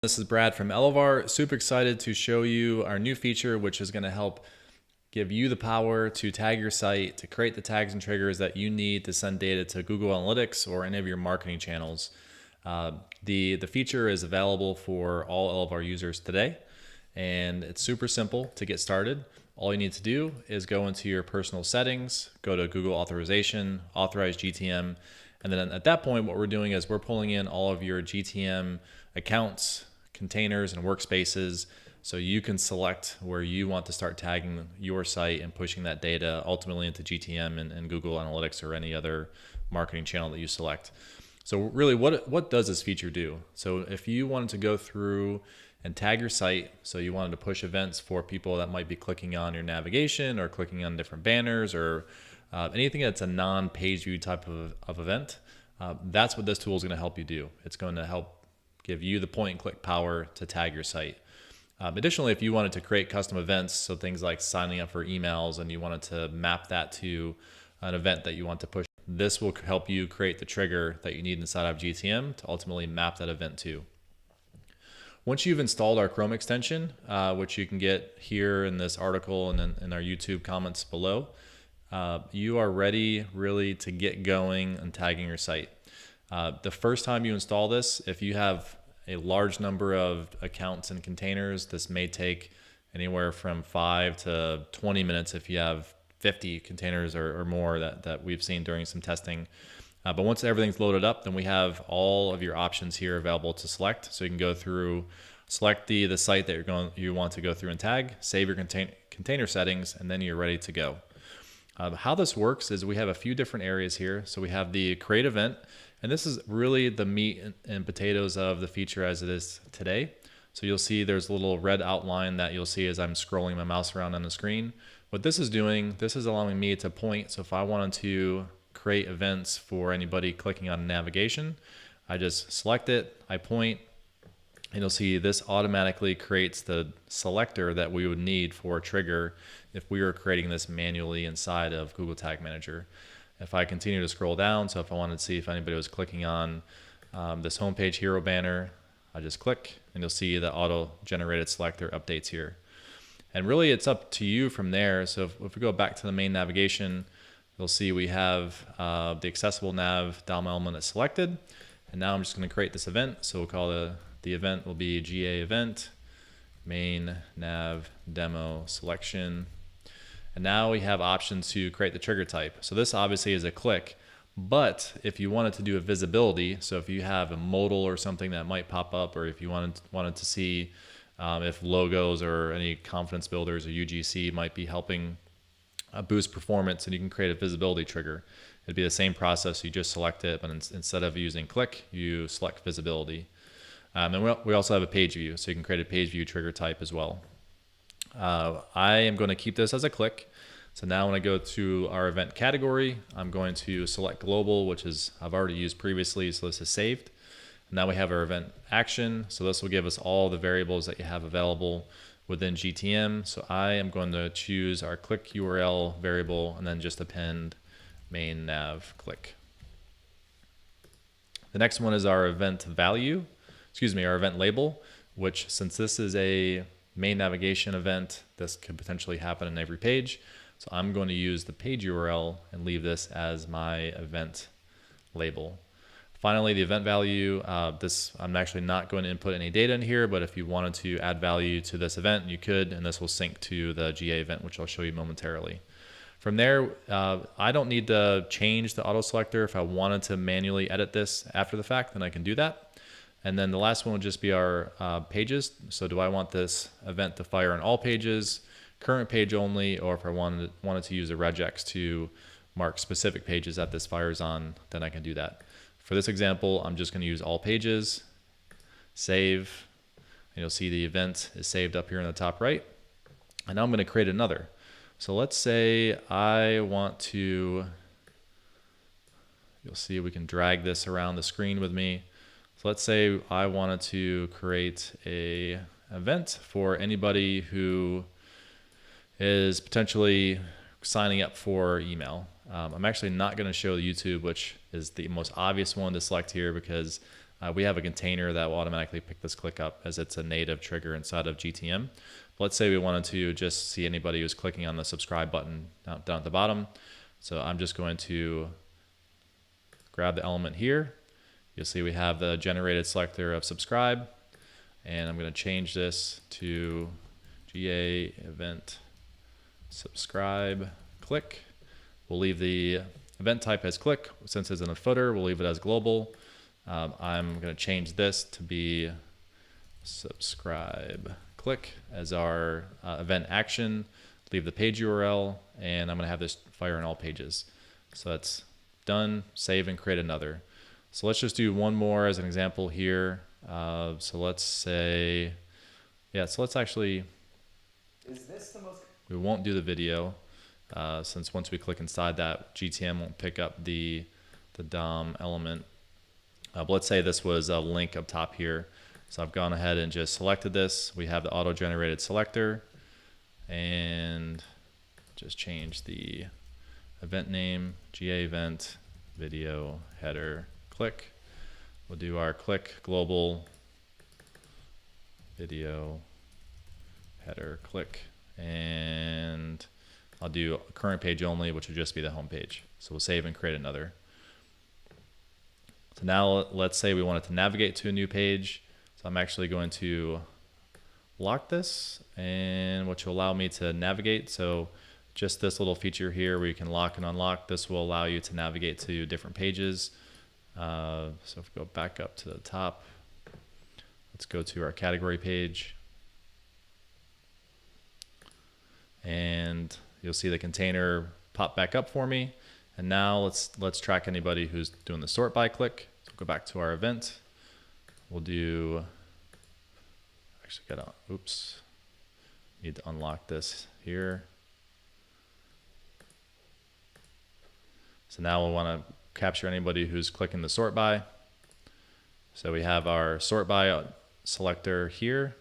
This is Brad from Elevar. Super excited to show you our new feature, which is going to help give you the power to tag your site, to create the tags and triggers that you need to send data to Google Analytics or any of your marketing channels. The feature is available for all Elevar users today, and it's super simple to get started. All you need to do is go into your personal settings, go to Google Authorization, authorize GTM, and then at that point, what we're doing is we're pulling in all of your GTM accounts, containers, and workspaces, so you can select where you want to start tagging your site and pushing that data ultimately into GTM and Google Analytics or any other marketing channel that you select. So really, what does this feature do? So if you wanted to go through and tag your site, so you wanted to push events for people that might be clicking on your navigation or clicking on different banners or anything that's a non-page view type of event, that's what this tool is going to help you do. It's going to help give you the point and click power to tag your site. Additionally, if you wanted to create custom events, so things like signing up for emails and you wanted to map that to an event that you want to push, this will help you create the trigger that you need inside of GTM to ultimately map that event to. Once you've installed our Chrome extension, which you can get here in this article and then in our YouTube comments below, you are ready really to get going and tagging your site. The first time you install this, if you have a large number of accounts and containers, this may take anywhere from 5 to 20 minutes if you have 50 containers or more that we've seen during some testing. But once everything's loaded up, then we have all of your options here available to select. So you can go through, select the site that you want to go through and tag, save your container settings, and then you're ready to go. How this works is we have a few different areas here. So we have the create event, and this is really the meat and potatoes of the feature as it is today. So you'll see there's a little red outline that you'll see as I'm scrolling my mouse around on the screen. What this is doing, this is allowing me to point. So if I wanted to create events for anybody clicking on navigation, I just select it, I point, and you'll see this automatically creates the selector that we would need for a trigger if we were creating this manually inside of Google Tag Manager. If I continue to scroll down, so if I wanted to see if anybody was clicking on this homepage hero banner, I just click and you'll see the auto-generated selector updates here. And really it's up to you from there. So if we go back to the main navigation, you'll see we have the accessible nav DOM element is selected. And now I'm just going to create this event. So we'll call the event will be GA event, main nav demo selection. And now we have options to create the trigger type. So this obviously is a click, but if you wanted to do a visibility, so if you have a modal or something that might pop up, or if you wanted to see if logos or any confidence builders or UGC might be helping boost performance, and you can create a visibility trigger. It'd be the same process. You just select it, but instead of using click, you select visibility. And we also have a page view, so you can create a page view trigger type as well. I am going to keep this as a click. So now when I go to our event category, I'm going to select global, which is I've already used previously, so this is saved. Now we have our event action. So this will give us all the variables that you have available within GTM. So I am going to choose our click URL variable and then just append main nav click. The next one is our event value, our event label, which since this is a main navigation event, this could potentially happen on every page. So I'm going to use the page URL and leave this as my event label. Finally, the event value, I'm actually not going to input any data in here, but if you wanted to add value to this event, you could, and this will sync to the GA event, which I'll show you momentarily. From there, I don't need to change the auto selector. If I wanted to manually edit this after the fact, then I can do that. And then the last one would just be our pages. So do I want this event to fire on all pages, current page only, or if I wanted to use a regex to mark specific pages that this fires on, then I can do that. For this example, I'm just going to use all pages, save, and you'll see the event is saved up here in the top right. And now I'm going to create another. So let's say I want to, you'll see we can drag this around the screen with me. So let's say I wanted to create a event for anybody who is potentially signing up for email. I'm actually not going to show the YouTube, which is the most obvious one to select here because we have a container that will automatically pick this click up as it's a native trigger inside of GTM. But let's say we wanted to just see anybody who's clicking on the subscribe button down at the bottom. So I'm just going to grab the element here. You'll see we have the generated selector of subscribe, and I'm going to change this to GA event subscribe click. We'll leave the event type as click. Since it's in the footer, we'll leave it as global. I'm going to change this to be subscribe click as our event action. Leave the page URL, and I'm going to have this fire in all pages. So that's done. Save and create another. So let's just do one more as an example here. So let's say, so let's actually, is this the most? We won't do the video since once we click inside that, GTM won't pick up the DOM element. But let's say this was a link up top here. So I've gone ahead and just selected this. We have the auto-generated selector, and just change the event name, GA event, video, header, click. We'll do our click global, video, header, click, and I'll do current page only, which would just be the home page. So we'll save and create another. So now let's say we wanted to navigate to a new page. So I'm actually going to lock this, and which will allow me to navigate. So just this little feature here where you can lock and unlock, this will allow you to navigate to different pages. So if we go back up to the top, let's go to our category page. And you'll see the container pop back up for me. And now let's track anybody who's doing the sort by click. So go back to our event. We'll do, need to unlock this here. So now we'll want to capture anybody who's clicking the sort by. So we have our sort by selector here,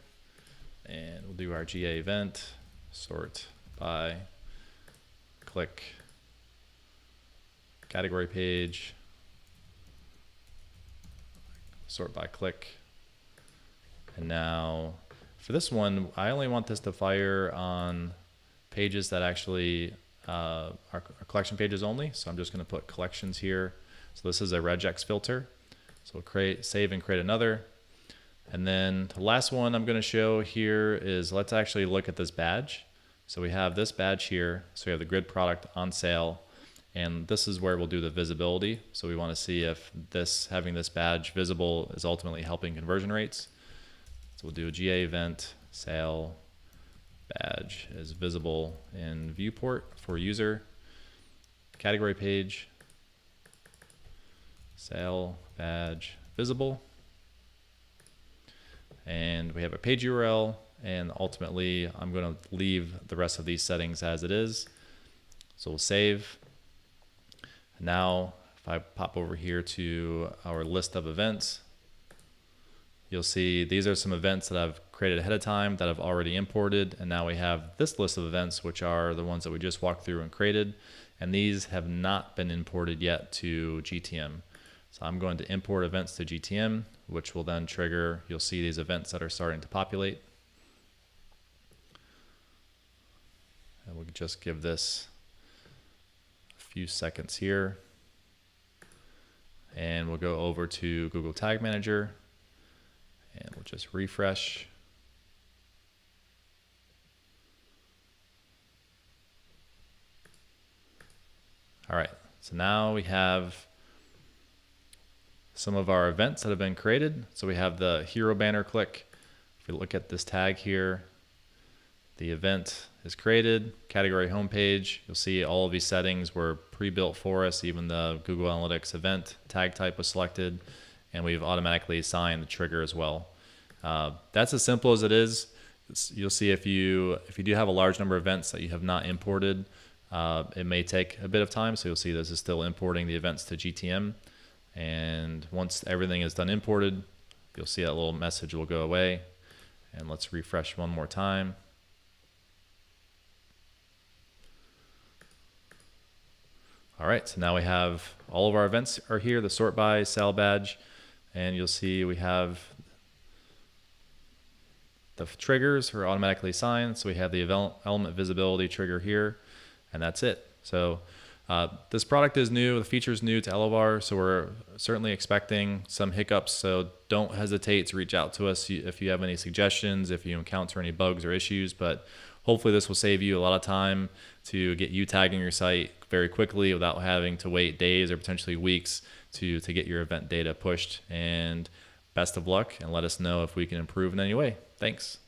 and we'll do our GA event, sort by, click, category page, sort by click. And now for this one, I only want this to fire on pages that actually are collection pages only. So I'm just going to put collections here. So this is a regex filter. So we'll save and create another. And then the last one I'm going to show here is, let's actually look at this badge. So we have this badge here. So we have the grid product on sale, and this is where we'll do the visibility. So we want to see if having this badge visible is ultimately helping conversion rates. So we'll do a GA event, sale, badge is visible in viewport for user, category page, sale, badge, visible. And we have a page URL, and ultimately I'm going to leave the rest of these settings as it is. So we'll save. Now if I pop over here to our list of events, you'll see these are some events that I've created ahead of time that I've already imported, and now we have this list of events, which are the ones that we just walked through and created, and these have not been imported yet to GTM. So I'm going to import events to GTM, which will then trigger, you'll see these events that are starting to populate. And we'll just give this a few seconds here. And we'll go over to Google Tag Manager, and we'll just refresh. All right, so now we have some of our events that have been created. So we have the hero banner click. If we look at this tag here, the event is created, category homepage. You'll see all of these settings were pre-built for us. Even the Google Analytics event tag type was selected, and we've automatically assigned the trigger as well. That's as simple as it is. You'll see if you do have a large number of events that you have not imported, it may take a bit of time. So you'll see this is still importing the events to GTM. And once everything is done imported, you'll see that little message will go away. And let's refresh one more time. All right, so now we have all of our events are here, the sort by, sale badge, and you'll see we have the triggers are automatically assigned. So we have the element visibility trigger here, and that's it. So this product is new, the feature is new to Elevar, so we're certainly expecting some hiccups. So don't hesitate to reach out to us if you have any suggestions, if you encounter any bugs or issues. But hopefully this will save you a lot of time to get you tagging your site very quickly without having to wait days or potentially weeks to get your event data pushed. And best of luck, and let us know if we can improve in any way. Thanks.